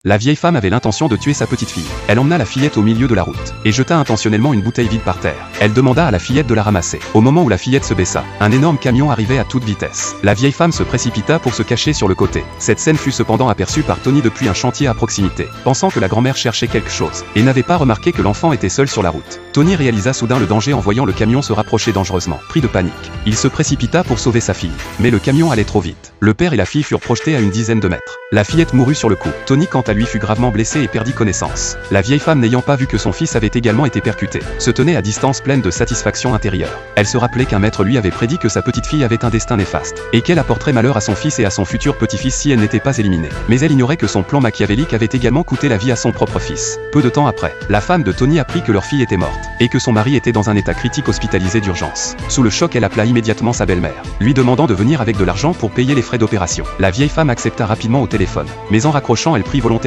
La vieille femme avait l'intention de tuer sa petite fille. Elle emmena la fillette au milieu de la route, et jeta intentionnellement une bouteille vide par terre. Elle demanda à la fillette de la ramasser. Au moment où la fillette se baissa, un énorme camion arrivait à toute vitesse. La vieille femme se précipita pour se cacher sur le côté. Cette scène fut cependant aperçue par Tony depuis un chantier à proximité, pensant que la grand-mère cherchait quelque chose, et n'avait pas remarqué que l'enfant était seul sur la route. Tony réalisa soudain le danger en voyant le camion se rapprocher dangereusement. Pris de panique, il se précipita pour sauver sa fille. Mais le camion allait trop vite. Le père et la fille furent projetés à une dizaine de mètres. La fillette mourut sur le coup. Tony quant à lui fut gravement blessé et perdit connaissance. La vieille femme n'ayant pas vu que son fils avait également été percuté, se tenait à distance pleine de satisfaction intérieure. Elle se rappelait qu'un maître lui avait prédit que sa petite fille avait un destin néfaste, et qu'elle apporterait malheur à son fils et à son futur petit-fils si elle n'était pas éliminée. Mais elle ignorait que son plan machiavélique avait également coûté la vie à son propre fils. Peu de temps après, la femme de Tony apprit que leur fille était morte, et que son mari était dans un état critique hospitalisé d'urgence. Sous le choc, elle appela immédiatement sa belle-mère, lui demandant de venir avec de l'argent pour payer les frais d'opération. La vieille femme accepta rapidement au téléphone, mais en raccrochant, elle prit volontairement